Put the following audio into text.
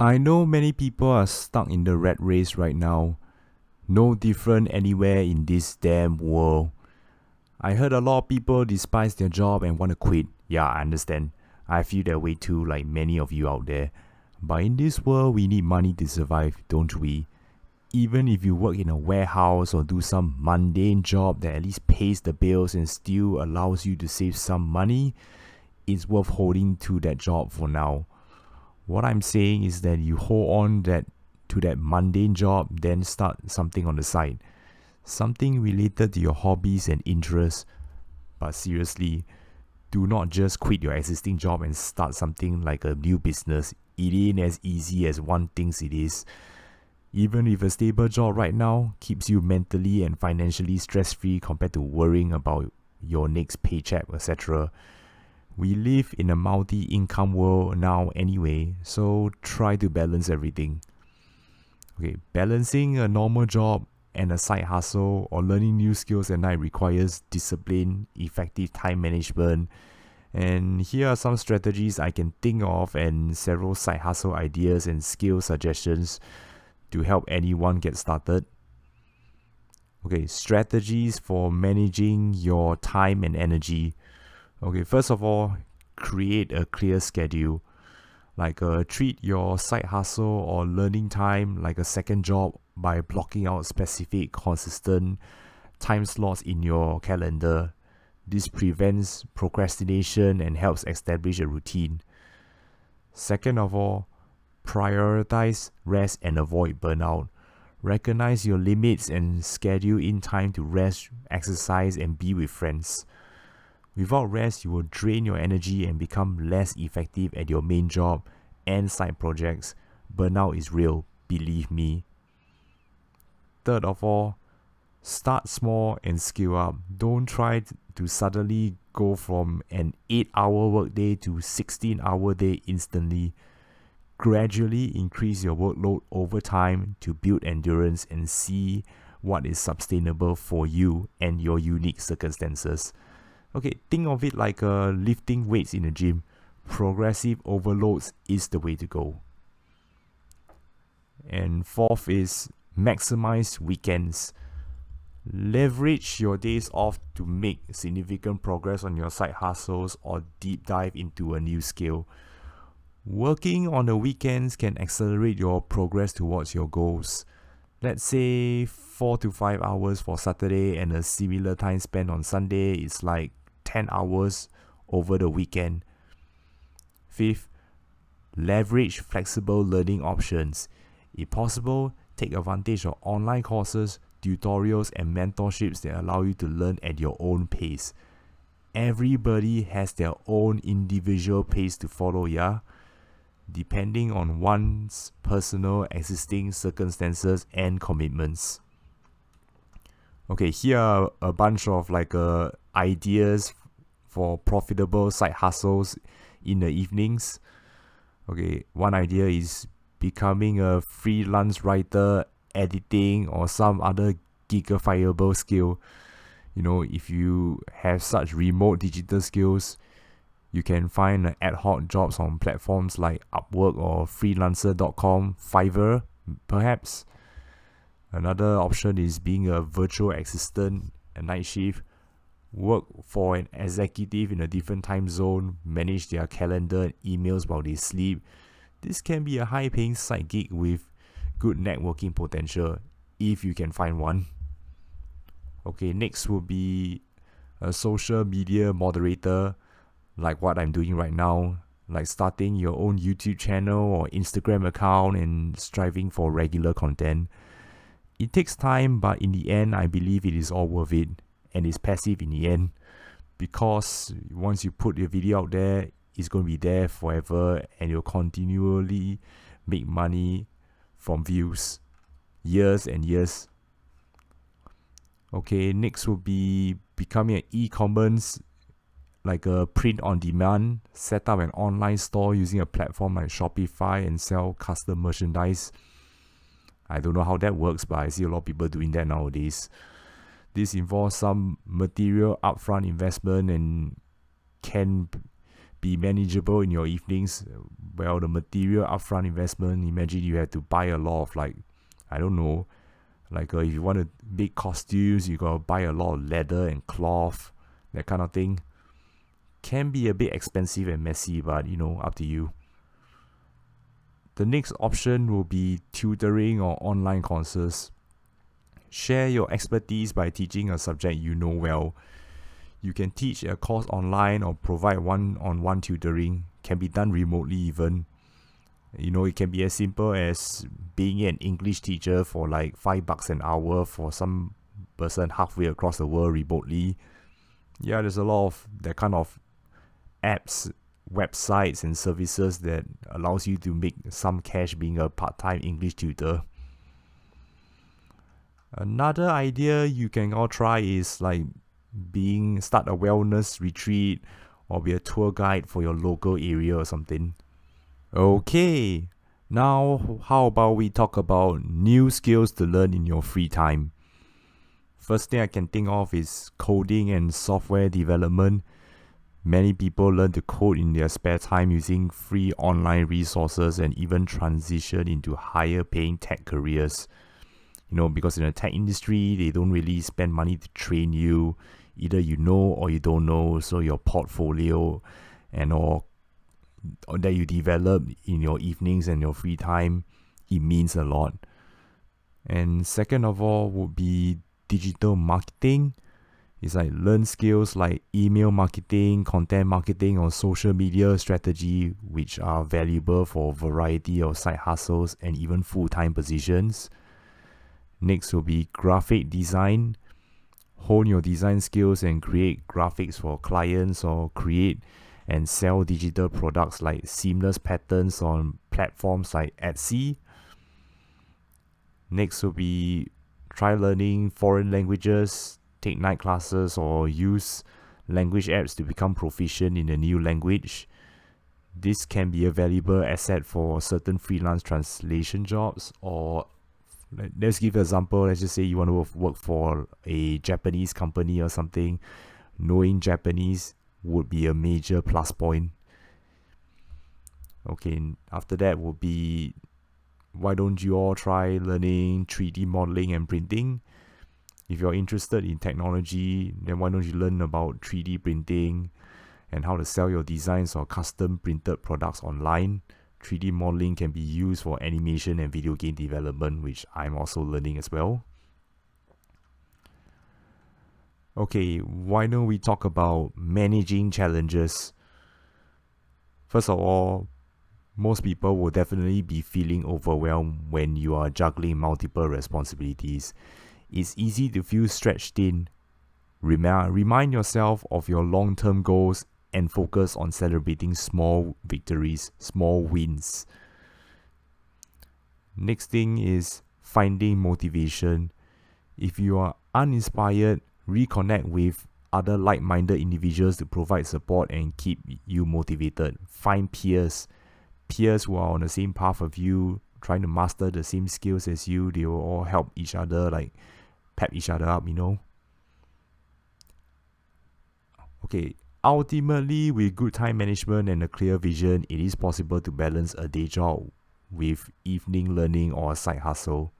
I know many people are stuck in the rat race right now. No different anywhere in this damn world. I heard a lot of people despise their job and want to quit. Yeah, I understand. I feel that way too, like many of you out there. But in this world, we need money to survive, don't we? Even if you work in a warehouse or do some mundane job that at least pays the bills and still allows you to save some money, it's worth holding to that job for now. What I'm saying is that you hold on to that mundane job, then start something on the side. Something related to your hobbies and interests. But seriously, do not just quit your existing job and start something like a new business. It ain't as easy as one thinks it is. Even if a stable job right now keeps you mentally and financially stress free compared to worrying about your next paycheck, etc. We live in a multi income world now anyway, so try to balance everything. Okay, balancing a normal job and a side hustle or learning new skills at night requires discipline, effective time management, and here are some strategies I can think of and several side hustle ideas and skill suggestions to help anyone get started. Okay, strategies for managing your time and energy. Okay, first of all, create a clear schedule. Like treat your side hustle or learning time like a second job by blocking out specific, consistent time slots in your calendar. This prevents procrastination and helps establish a routine. Second of all, prioritize rest and avoid burnout. Recognize your limits and schedule in time to rest, exercise, and be with friends. Without rest, you will drain your energy and become less effective at your main job and side projects. Burnout is real, believe me. Third of all, start small and scale up. Don't try to suddenly go from an 8-hour workday to 16-hour day instantly. Gradually increase your workload over time to build endurance and see what is sustainable for you and your unique circumstances. Okay, think of it like lifting weights in a gym. Progressive overloads is the way to go. And fourth is maximize weekends. Leverage your days off to make significant progress on your side hustles or deep dive into a new skill. Working on the weekends can accelerate your progress towards your goals. Let's say 4 to 5 hours for Saturday and a similar time spent on Sunday is like 10 hours over the weekend. Fifth, leverage flexible learning options. If possible, take advantage of online courses, tutorials, and mentorships that allow you to learn at your own pace. Everybody has their own individual pace to follow, yeah? Depending on one's personal existing circumstances and commitments. Okay, here are a bunch of ideas for profitable side hustles in the evenings. Okay, one idea is becoming a freelance writer, editing, or some other gigafiable skill. You know, if you have such remote digital skills, you can find ad hoc jobs on platforms like Upwork or freelancer.com, Fiverr, perhaps. Another option is being a virtual assistant at night shift. Work for an executive in a different time zone, manage their calendar and emails while they sleep. This can be a high-paying side gig with good networking potential, if you can find one. Okay, next would be a social media moderator, like what I'm doing right now, like starting your own YouTube channel or Instagram account and striving for regular content. It takes time, but in the end, I believe it is all worth it, and it's passive in the end, because once you put your video out there, it's going to be there forever, and you'll continually make money from views, years and years. Okay, next will be becoming an e-commerce, like a print on demand, set up an online store using a platform like Shopify and sell custom merchandise. I don't know how that works, but I see a lot of people doing that nowadays. This involves some material upfront investment and can be manageable in your evenings. Well, the material upfront investment, imagine you have to buy a lot of I don't know, if you want to make costumes, you gotta buy a lot of leather and cloth, that kind of thing. Can be a bit expensive and messy, but up to you. The next option will be tutoring or online courses. Share your expertise by teaching a subject you know well. You can teach a course online or provide one-on-one tutoring. Can be done remotely even. It can be as simple as being an English teacher for $5 an hour for some person halfway across the world remotely. Yeah, there's a lot of that kind of apps, websites and services that allows you to make some cash being a part-time English tutor. Another idea you can all try is start a wellness retreat or be a tour guide for your local area or something. Okay, now how about we talk about new skills to learn in your free time. First thing I can think of is coding and software development. Many people learn to code in their spare time using free online resources and even transition into higher paying tech careers. Because in the tech industry, they don't really spend money to train you. Either you know or you don't know. So your portfolio and or that you develop in your evenings and your free time, it means a lot. And second of all would be digital marketing. It's learn skills like email marketing, content marketing, or social media strategy, which are valuable for a variety of side hustles and even full-time positions. Next will be graphic design. Hone your design skills and create graphics for clients or create and sell digital products like seamless patterns on platforms like Etsy. Next will be try learning foreign languages, take night classes or use language apps to become proficient in a new language. This can be a valuable asset for certain freelance translation jobs, or let's give an example. Let's just say you want to work for a Japanese company or something. Knowing Japanese would be a major plus point. Okay, after that would be, why don't you all try learning 3D modeling and printing? If you're interested in technology, then why don't you learn about 3D printing and how to sell your designs or custom printed products online. 3D modeling can be used for animation and video game development, which I'm also learning as well. Okay, why don't we talk about managing challenges? First of all, most people will definitely be feeling overwhelmed when you are juggling multiple responsibilities. It's easy to feel stretched thin. Remind yourself of your long-term goals and focus on celebrating small victories, small wins. Next thing is finding motivation. If you are uninspired, reconnect with other like-minded individuals to provide support and keep you motivated. Find peers who are on the same path of you, trying to master the same skills as you. They will all help each other, pep each other up, Okay, ultimately, with good time management and a clear vision, it is possible to balance a day job with evening learning or a side hustle.